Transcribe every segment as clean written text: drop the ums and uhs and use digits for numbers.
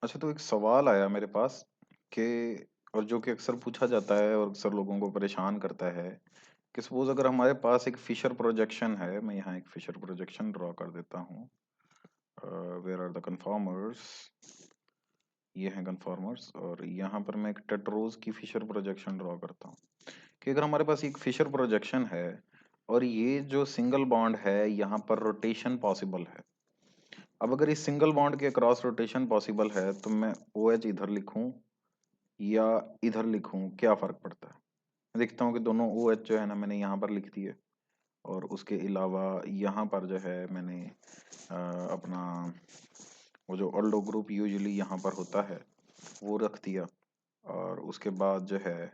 अच्छा, तो एक सवाल आया मेरे पास कि और जो कि अक्सर पूछा जाता है और अक्सर लोगों को परेशान करता है कि सपोज अगर हमारे पास एक फिशर प्रोजेक्शन है। मैं यहाँ एक फिशर प्रोजेक्शन ड्रॉ कर देता हूँ। Where are the conformers? ये हैं कन्फॉर्मर्स, और यहाँ पर मैं एक टेट्रोज की फिशर प्रोजेक्शन ड्रॉ करता हूँ कि अगर हमारे पास एक फिशर प्रोजेक्शन है और ये जो सिंगल बॉन्ड है यहाँ पर रोटेशन पॉसिबल है। अब अगर इस सिंगल बॉन्ड के क्रॉस रोटेशन पॉसिबल है तो मैं ओ एच इधर लिखूं या इधर लिखूं, क्या फर्क पड़ता है? मैं देखता हूँ कि दोनों ओ एच जो है ना मैंने यहाँ पर लिख दिए, और उसके अलावा यहाँ पर जो है मैंने अपना वो जो ऑल्डो ग्रुप यूजुअली यहाँ पर होता है वो रख दिया। और उसके बाद जो है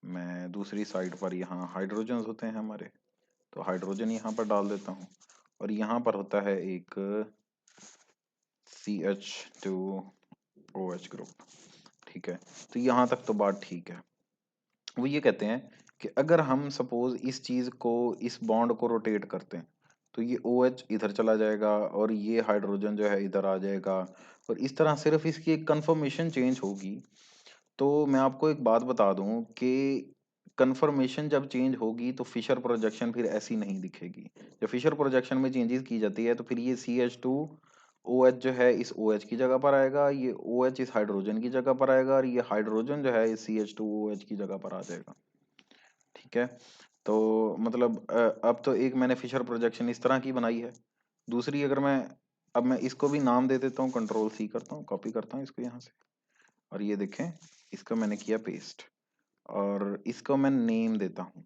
मैं दूसरी साइड पर यहाँ हाइड्रोजन होते हैं हमारे, तो हाइड्रोजन यहाँ पर डाल देता हूँ। और यहाँ पर होता है एक CH2OH ग्रुप। ठीक है, तो यहाँ तक तो बात ठीक है। वो ये कहते हैं कि अगर हम सपोज इस चीज को, इस बॉन्ड को रोटेट करते हैं तो ये OH इधर चला जाएगा और ये हाइड्रोजन जो है इधर आ जाएगा, और इस तरह सिर्फ इसकी एक कंफर्मेशन चेंज होगी। तो मैं आपको एक बात बता दूं कि कंफर्मेशन जब चेंज होगी तो फिशर प्रोजेक्शन फिर ऐसी नहीं दिखेगी। जब फिशर प्रोजेक्शन में चेंजेस की जाती है तो फिर ये CH2OH जो है इस OH की जगह पर आएगा, ये OH इस हाइड्रोजन की जगह पर आएगा, और ये हाइड्रोजन जो है इस CH2OH की जगह पर आ जाएगा। ठीक है, तो मतलब अब तो एक मैंने फिशर प्रोजेक्शन इस तरह की बनाई है। दूसरी अगर मैं, अब मैं इसको भी नाम दे देता हूँ, Ctrl+C करता हूँ, कॉपी करता हूँ इसको यहाँ से, और ये देखें इसको मैंने किया पेस्ट, और इसको मैं नेम देता हूँ।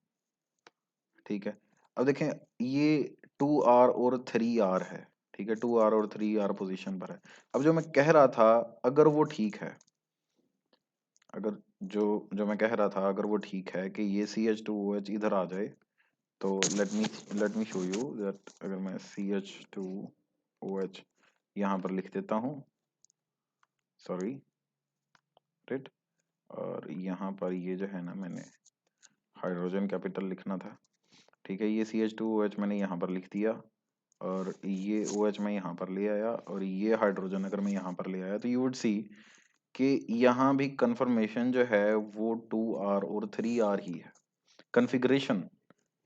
ठीक है, अब देखें ये 2R और 3R है। ठीक है, 2R और 3R पोजीशन पर है। अब जो मैं कह रहा था अगर वो ठीक है, अगर जो जो मैं कह रहा था अगर वो ठीक है कि ये CH2OH इधर आ जाए, तो let me show you that. अगर मैं CH2OH यहाँ पर लिख देता हूँ, सॉरी राइट, और यहाँ पर ये जो है ना मैंने हाइड्रोजन कैपिटल लिखना था। ठीक है, ये CH2OH मैंने यहाँ पर लिख दिया, और ये OH मैं यहाँ पर ले आया, और ये हाइड्रोजन अगर मैं यहाँ पर ले आया तो यू वुड सी कि यहाँ भी कंफर्मेशन जो है वो 2R और 3R ही है। कॉन्फ़िगरेशन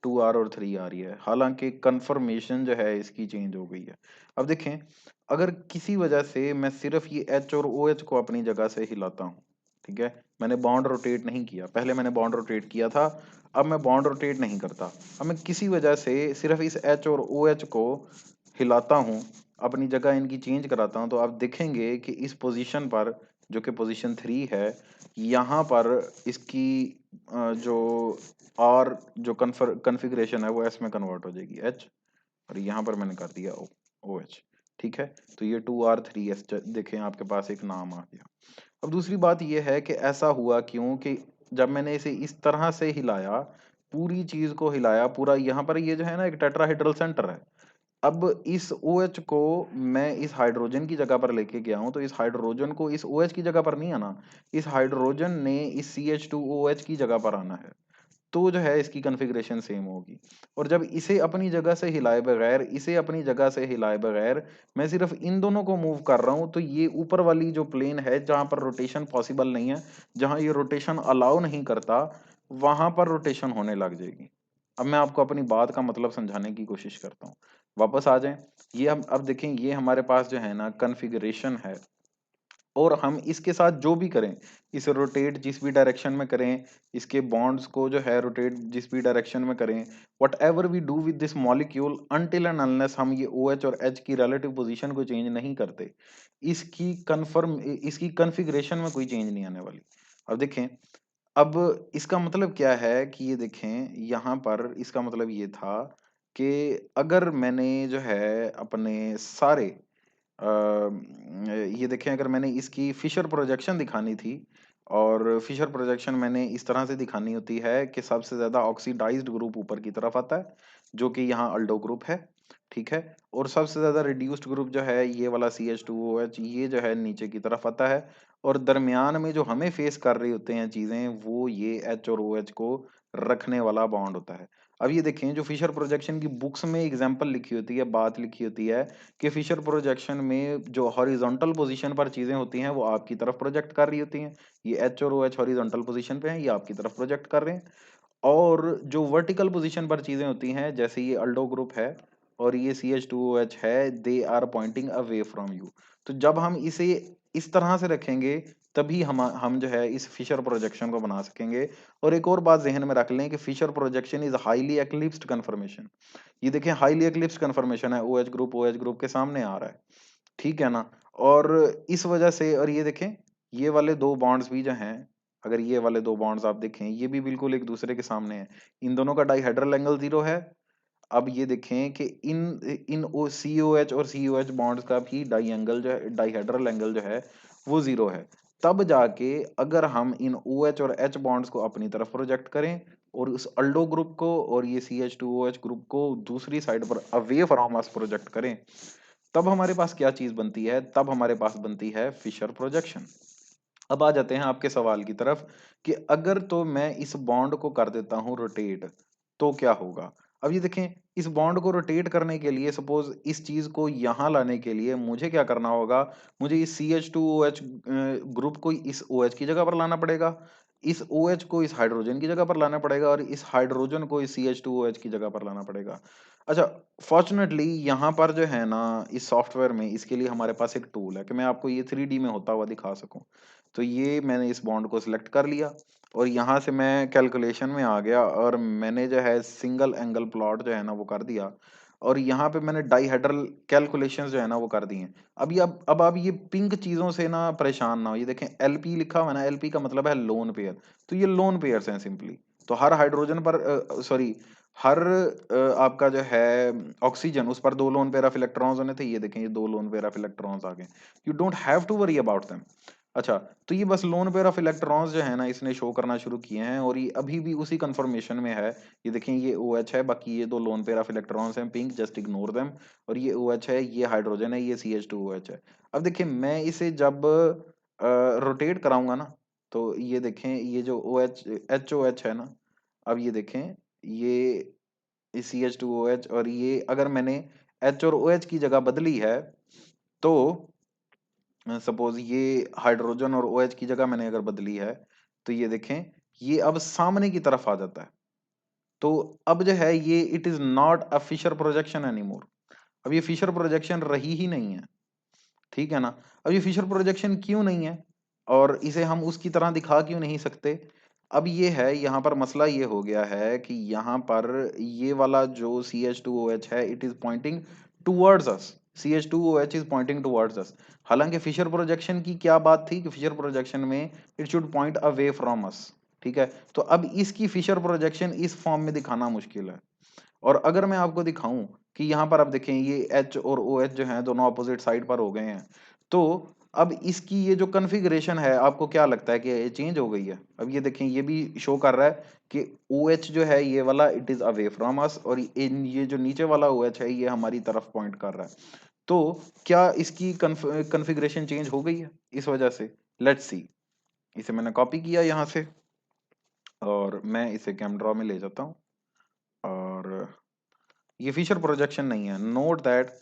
2R और 3R ही है, हालांकि कंफर्मेशन जो है इसकी चेंज हो गई है। अब देखें, अगर किसी वजह से मैं सिर्फ ये H और OH को अपनी जगह से हिलाता हूँ, ठीक है, मैंने बॉन्ड रोटेट नहीं किया, पहले मैंने बॉन्ड रोटेट किया था, अब मैं बॉन्ड रोटेट नहीं करता। अब मैं किसी वजह से सिर्फ इस H और OH को हिलाता हूँ, अपनी जगह इनकी चेंज कराता हूँ, तो आप देखेंगे कि इस पोजीशन पर, जो कि पोजीशन 3 है, यहाँ पर इसकी जो और जो कन्फिग्रेशन है वो एस में कन्वर्ट हो जाएगी, एच, और यहाँ पर मैंने कर दिया ओ एच। ठीक है, तो ये 2R3S देखें आपके पास एक नाम आ गया। अब दूसरी बात ये है कि ऐसा हुआ क्यों कि जब मैंने इसे इस तरह से हिलाया, पूरी चीज को हिलाया, पूरा यहाँ पर ये जो है ना एक टेट्राहेड्रल सेंटर है। अब इस OH को मैं इस हाइड्रोजन की जगह पर लेके गया हूं, तो इस हाइड्रोजन को इस OH की जगह पर नहीं आना, इस हाइड्रोजन ने इस CH2OH की जगह पर आना है, तो जो है इसकी कॉन्फ़िगरेशन सेम होगी। और जब इसे अपनी जगह से हिलाए बगैर, इसे अपनी जगह से हिलाए बगैर मैं सिर्फ इन दोनों को मूव कर रहा हूं, तो ये ऊपर वाली जो प्लेन है जहां पर रोटेशन पॉसिबल नहीं है, जहां ये रोटेशन अलाउ नहीं करता, वहां पर रोटेशन होने लग जाएगी। अब मैं आपको अपनी बात का मतलब समझाने की कोशिश करता हूँ। वापस आ जाएं, ये हम अब देखें, ये हमारे पास जो है ना कॉन्फ़िगरेशन है, और हम इसके साथ जो भी करें, इसे रोटेट जिस भी डायरेक्शन में करें, इसके बॉन्ड्स को जो है रोटेट जिस भी डायरेक्शन में करें, whatever we do with this molecule, until and unless हम ये OH और H की रिलेटिव पोजीशन को चेंज नहीं करते, इसकी कन्फिग्रेशन में कोई चेंज नहीं आने वाली। अब देखें, अब इसका मतलब क्या है कि ये देखें यहाँ पर इसका मतलब ये था कि अगर मैंने जो है अपने सारे ये देखें, अगर मैंने इसकी फिशर प्रोजेक्शन दिखानी थी, और फिशर प्रोजेक्शन मैंने इस तरह से दिखानी होती है कि सबसे ज्यादा ऑक्सीडाइज्ड ग्रुप ऊपर की तरफ आता है, जो कि यहाँ अल्डो ग्रुप है। ठीक है, और सबसे ज्यादा रिड्यूस्ड ग्रुप जो है ये वाला CH2OH, ये जो है नीचे की तरफ आता है, और दरमियान में जो हमें फेस कर रही होते हैं चीजें, वो ये H और OH को रखने वाला बॉन्ड होता है। अब ये देखें जो फिशर प्रोजेक्शन की बुक्स में एग्जांपल लिखी होती है, बात लिखी होती है कि फिशर प्रोजेक्शन में जो हॉरिजॉन्टल पोजीशन पर चीजें होती हैं वो आपकी तरफ प्रोजेक्ट कर रही होती हैं। ये एच और ओ एच हॉरिजॉन्टल पोजीशन पे हैं, ये आपकी तरफ प्रोजेक्ट कर रहे हैं। और जो वर्टिकल पोजीशन पर चीजें होती हैं जैसे ये अल्डो ग्रुप है और ये CH2OH है, they are pointing away from you. तो जब हम इसे इस तरह से रखेंगे तभी हम जो है इस फिशर प्रोजेक्शन को बना सकेंगे। और एक और बात जहन में रख लें कि Fischer projection is highly eclipsed conformation. ये देखें हाईली एक्लिप्स्ड कन्फर्मेशन है, OH ग्रुप के सामने आ रहा है, ठीक है ना। और इस वजह से, और ये देखें ये वाले दो बॉन्ड्स भी जो हैं, अगर ये वाले दो बॉन्ड्स आप देखें ये भी बिल्कुल एक दूसरे के सामने है, इन दोनों का डाइहेड्रल एंगल 0 है। अब ये देखें कि इन इन COH और COH बॉन्ड्स का भी डाई एंगल जो है, डाइहेड्रल एंगल जो है वो 0 है। तब जाके अगर हम इन OH और H बॉन्ड्स को अपनी तरफ प्रोजेक्ट करें और उस अल्डो ग्रुप को और ये CH2OH ग्रुप को दूसरी साइड पर अवे फ्रॉम अस प्रोजेक्ट करें, तब हमारे पास क्या चीज बनती है, तब हमारे पास बनती है फिशर प्रोजेक्शन। अब आ जाते हैं आपके सवाल की तरफ कि अगर तो मैं इस बॉन्ड को कर देता हूं रोटेट तो क्या होगा। अब ये देखें इस बॉन्ड को रोटेट करने के लिए, सपोज इस चीज को यहां लाने के लिए मुझे क्या करना होगा, मुझे इस CH2OH ग्रुप को इस OH की जगह पर लाना पड़ेगा, इस OH को इस हाइड्रोजन की जगह पर लाना पड़ेगा और इस हाइड्रोजन को इस CH2OH की जगह पर लाना पड़ेगा। अच्छा, फॉर्चुनेटली यहाँ पर जो है ना इस सॉफ्टवेयर में इसके लिए हमारे पास एक टूल है कि मैं आपको ये 3D में होता हुआ दिखा सकूं। तो ये मैंने इस बॉन्ड को सिलेक्ट कर लिया और यहाँ से मैं कैलकुलेशन में आ गया और मैंने जो है सिंगल एंगल प्लॉट जो है ना वो कर दिया और यहाँ पे मैंने डाइहेड्रल कैलकुलेशंस जो है ना वो कर दी हैं। अब आप ये पिंक चीजों से ना परेशान ना हो, ये देखें LP लिखा हुआ है ना, LP का मतलब है लोन पेयर। तो ये लोन पेयर्स हैं सिंपली। तो हर हाइड्रोजन पर सॉरी हर आपका जो है ऑक्सीजन उस पर 2 लोन पेयर ऑफ इलेक्ट्रॉन्स होने थे। ये देखें ये 2 लोन पेयर ऑफ इलेक्ट्रॉन्स आ गए। You don't have to worry about them. अच्छा, तो ये बस लोन पेयर ऑफ इलेक्ट्रॉन्स जो है ना इसने शो करना शुरू किए हैं और ये अभी भी उसी कंफर्मेशन में है। ये देखें ये OH है, बाकी ये 2 लोन पेयर ऑफ इलेक्ट्रॉन्स हैं पिंक, जस्ट इग्नोर देम। और ये OH है, ये हाइड्रोजन है, ये CH2OH है। अब देखिए मैं इसे जब रोटेट कराऊंगा ना तो ये देखें ये जो HOH है ना, अब ये देखें ये CH2OH और ये अगर मैंने H और OH की जगह बदली है तो सपोज ये हाइड्रोजन और OH की जगह मैंने अगर बदली है तो ये देखें ये अब सामने की तरफ आ जाता है। तो अब जो है ये it is not a Fischer projection anymore. अब ये फिशर प्रोजेक्शन रही ही नहीं है, ठीक है ना। अब ये फिशर प्रोजेक्शन क्यों नहीं है और इसे हम उसकी तरह दिखा क्यों नहीं सकते। अब ये है यहाँ पर मसला ये हो गया है कि यहाँ पर ये वाला जो CH2OH है it is pointing towards us, CH2OH is pointing towards us. हालांकि फिशर प्रोजेक्शन की क्या बात थी कि फिशर प्रोजेक्शन में it should point away from us, ठीक है। तो अब इसकी फिशर प्रोजेक्शन इस फॉर्म में दिखाना मुश्किल है। और अगर मैं आपको दिखाऊं कि यहाँ पर आप देखें ये H और OH जो हैं दोनों अपोजिट साइड पर हो गए हैं, तो अब इसकी ये जो कॉन्फ़िगरेशन है आपको क्या लगता है कि ये चेंज हो गई है। अब ये देखें ये भी शो कर रहा है कि OH जो है ये वाला it is away from us और इन ये जो नीचे वाला OH है ये हमारी तरफ पॉइंट कर रहा है। तो क्या इसकी कॉन्फ़िगरेशन चेंज हो गई है इस वजह से। लेट्स सी, इसे मैंने कॉपी किया यहाँ से और मैं इसे कैमड्रॉ में ले जाता हूँ और ये फिशर प्रोजेक्शन नहीं है। नोट दैट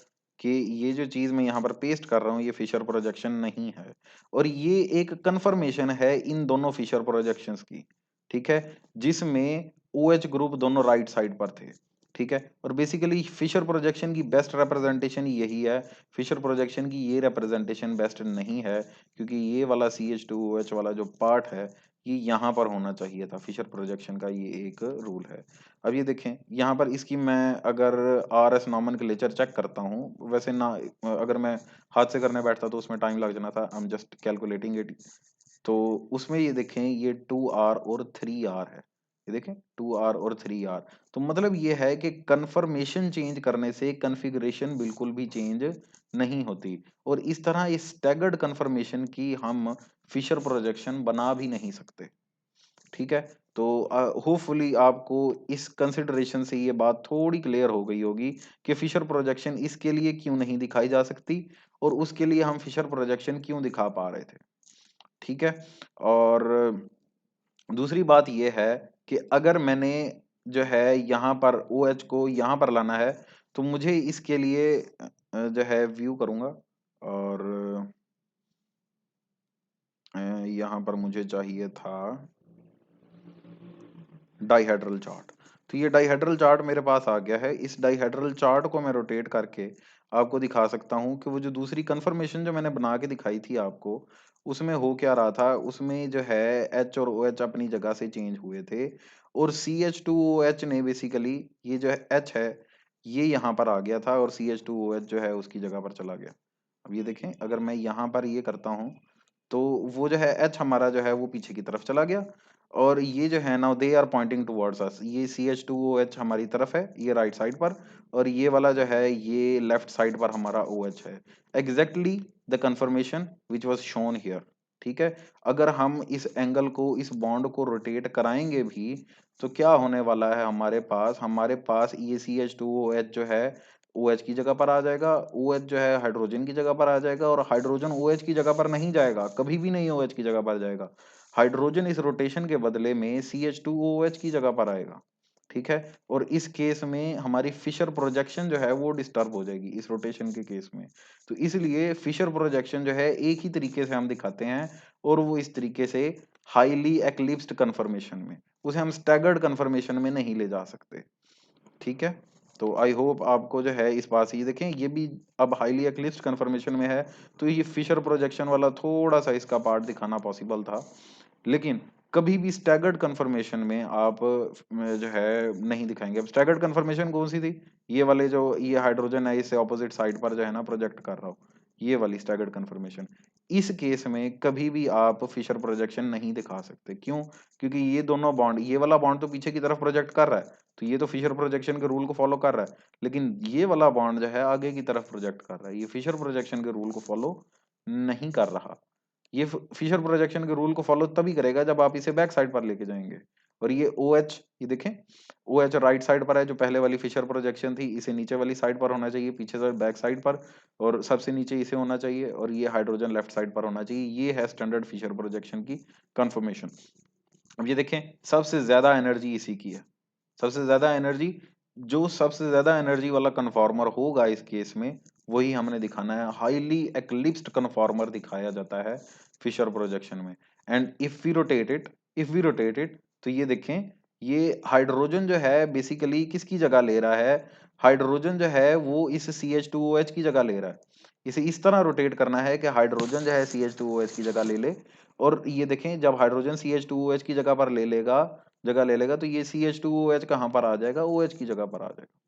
कि ये जो चीज मैं यहाँ पर पेस्ट कर रहा हूँ ये फिशर प्रोजेक्शन नहीं है और ये एक कंफर्मेशन है इन दोनों फिशर प्रोजेक्शंस की, ठीक है, जिसमें OH ग्रुप दोनों राइट साइड पर थे, ठीक है। और बेसिकली फिशर प्रोजेक्शन की बेस्ट रिप्रेजेंटेशन यही है। फिशर प्रोजेक्शन की ये रिप्रेजेंटेशन बेस्ट नहीं है क्योंकि ये वाला CH2OH वाला जो पार्ट है ये यहाँ पर होना चाहिए था। फिशर प्रोजेक्शन का ये एक रूल है। अब ये देखें यहाँ पर इसकी मैं अगर RS नॉमेनक्लेचर चेक करता हूँ, वैसे ना अगर मैं हाथ से करने बैठता तो उसमें टाइम लग जाना था। I am just calculating it. तो उसमें ये देखें ये 2R और 3R है। ये देखें 2R और 3R। तो मतलब ये है कि कन्फर्मेशन चेंज करने से कॉन्फ़िगरेशन बिल्कुल भी चेंज नहीं होती और इस तरह इस स्टैगर्ड कन्फर्मेशन की हम फिशर प्रोजेक्शन बना भी नहीं सकते, ठीक है। तो होपफुली आपको इस कंसिडरेशन से ये बात थोड़ी क्लियर हो गई होगी कि फिशर प्रोजेक्शन इसके लिए क्यों नहीं दिखाई जा सकती और उसके लिए हम फिशर प्रोजेक्शन क्यों दिखा पा रहे थे, ठीक है। और दूसरी बात यह है कि अगर मैंने जो है यहाँ पर OH को यहाँ पर लाना है, तो मुझे इसके लिए जो है व्यू करूंगा और यहाँ पर मुझे चाहिए था डाइहेड्रल चार्ट। तो ये डाइहेड्रल चार्ट मेरे पास आ गया है। इस डाइहेड्रल चार्ट को मैं रोटेट करके आपको दिखा सकता हूँ कि वो जो दूसरी कंफर्मेशन जो मैंने बना के दिखाई थी आपको, उसमें हो क्या रहा था, उसमें जो है H और OH अपनी जगह से चेंज हुए थे और CH2OH ने बेसिकली ये जो है H है ये यहाँ पर आ गया था और CH2OH जो है उसकी जगह पर चला गया। अब ये देखें, अगर मैं यहाँ पर ये करता हूँ तो वो जो है H हमारा जो है वो पीछे की तरफ चला गया और ये जो है now they are pointing towards us. ये CH2OH हमारी तरफ है, ये राइट साइड पर, और ये वाला जो है ये लेफ्ट साइड पर हमारा OH है। Exactly the confirmation which was shown here. ठीक है, अगर हम इस एंगल को, इस बॉन्ड को रोटेट कराएंगे भी तो क्या होने वाला है, हमारे पास ये CH2OH जो है OH की जगह पर आ जाएगा, OH जो है हाइड्रोजन की जगह पर आ जाएगा और हाइड्रोजन OH की जगह पर नहीं जाएगा, कभी भी नहीं OH की जगह पर जाएगा। हाइड्रोजन इस रोटेशन के बदले में CH2OH की जगह पर आएगा। ठीक है, और इस केस में हमारी फिशर प्रोजेक्शन जो है वो डिस्टर्ब हो जाएगी इस रोटेशन के केस में। तो इसलिए फिशर प्रोजेक्शन जो है एक ही तरीके से हम दिखाते हैं और वो इस तरीके से हाईली एक्लिप्स्ड कन्फर्मेशन में, उसे हम स्टैगर्ड कन्फर्मेशन में नहीं ले जा सकते। ठीक है, तो आई होप आपको जो है इस बात से, ये देखें ये भी अब हाईली एक्लिप्स्ड कन्फर्मेशन में है, तो ये फिशर प्रोजेक्शन वाला थोड़ा सा इसका पार्ट दिखाना पॉसिबल था, लेकिन कभी भी स्टैगर्ड कन्फर्मेशन में आप जो है नहीं दिखाएंगे। अब स्टैगर्ड कन्फर्मेशन कौन सी थी, ये वाले जो ये हाइड्रोजन है इससे ऑपोजिट साइड पर जो है ना प्रोजेक्ट कर रहा हो, ये वाली स्टैगर्ड कन्फर्मेशन। इस केस में कभी भी आप फिशर प्रोजेक्शन नहीं दिखा सकते। क्यों? क्योंकि ये दोनों बॉन्ड, ये वाला बॉन्ड तो पीछे की तरफ प्रोजेक्ट कर रहा है, तो ये तो फिशर प्रोजेक्शन के रूल को फॉलो कर रहा है, लेकिन ये वाला बॉन्ड जो है आगे की तरफ प्रोजेक्ट कर रहा है, ये फिशर प्रोजेक्शन के रूल को फॉलो नहीं कर रहा। ये फिशर प्रोजेक्शन के रूल को फॉलो तभी करेगा जब आप इसे बैक साइड पर लेके जाएंगे। और ये OH, ये देखें OH राइट साइड पर है, जो पहले वाली फिशर प्रोजेक्शन थी इसे नीचे वाली साइड पर होना चाहिए, पीछे से बैक साइड पर, और सबसे नीचे इसे होना चाहिए, और ये हाइड्रोजन लेफ्ट साइड पर होना चाहिए। ये है स्टैंडर्ड फिशर प्रोजेक्शन की कंफर्मेशन। अब ये देखें सबसे ज्यादा एनर्जी इसी की है, सबसे ज्यादा एनर्जी, जो सबसे ज्यादा एनर्जी वाला कन्फॉर्मर होगा इस केस में वही हमने दिखाना है। हाईली एक्लिप्स्ड कन्फॉर्मर दिखाया जाता है फिशर प्रोजेक्शन में। And if we rotate it, तो ये देखें ये हाइड्रोजन जो है बेसिकली किसकी जगह ले रहा है, हाइड्रोजन जो है वो इस CH2OH की जगह ले रहा है। इसे इस तरह रोटेट करना है कि हाइड्रोजन जो है CH2OH की जगह ले ले, और ये देखें जब हाइड्रोजन CH2OH की जगह ले लेगा तो ये CH2OH कहाँ पर आ जाएगा, OH की जगह पर आ जाएगा,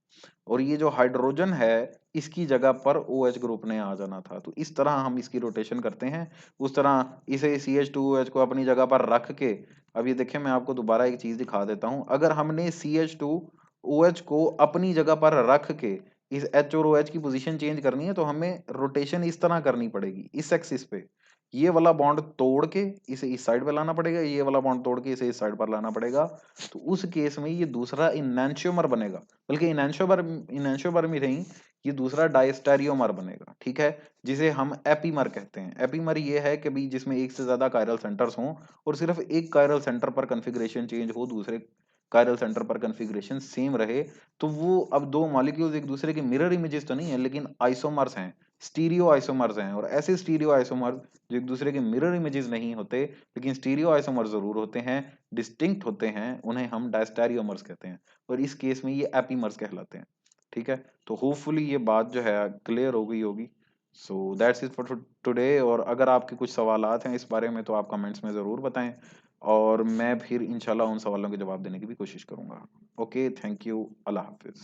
और ये जो हाइड्रोजन है इसकी जगह पर OH ग्रुप ने आ जाना था। तो इस तरह हम इसकी रोटेशन करते हैं, उस तरह इसे CH2OH को अपनी जगह पर रख के। अब ये देखें मैं आपको दोबारा एक चीज दिखा देता हूं, अगर हमने CH2OH को अपनी जगह पर रख के इस H और OH की पोजीशन चेंज करनी है तो हमें रोटेशन इस तरह करनी पड़ेगी, इस एक्सिस पे ये वाला बॉन्ड तोड़ के इसे इस साइड पे लाना पड़ेगा, ये वाला बॉन्ड तोड़ के इसे इस साइड पर लाना पड़ेगा। तो उस केस में ये दूसरा इनैंशियोमर बनेगा, बल्कि इनैंशियोमर में नहीं, ये दूसरा डायस्टेरियोमर बनेगा। ठीक है, जिसे हम एपीमर कहते हैं। एपीमर ये है कि भी जिसमें एक से ज्यादा कायरल सेंटर्स हों और सिर्फ एक कायरल सेंटर पर कन्फिग्रेशन चेंज हो, दूसरे कायरल सेंटर पर कन्फिग्रेशन सेम रहे। तो वो अब दो मॉलिक्यूल्स एक दूसरे के मिरर इमेजेस तो नहीं है, लेकिन आइसोमर्स हैं, स्टीरियो आइसोमर्स हैं। और ऐसे स्टीरियो आइसोमर्स जो एक दूसरे के मिरर इमेजेस नहीं होते लेकिन स्टीरियो आइसोमर्स जरूर होते हैं, डिस्टिंक्ट होते हैं, उन्हें हम डायस्टेरियोमर्स कहते हैं, और इस केस में ये एपीमर्स कहलाते हैं। ठीक है, तो होपफुली ये बात जो है क्लियर हो गई होगी। So that's it for today, और अगर आपके कुछ सवालात हैं इस बारे में तो आप कमेंट्स में ज़रूर बताएं, और मैं फिर इंशाल्लाह उन सवालों के जवाब देने की भी कोशिश करूंगा। ओके, थैंक यू, अल्लाह हाफिज़।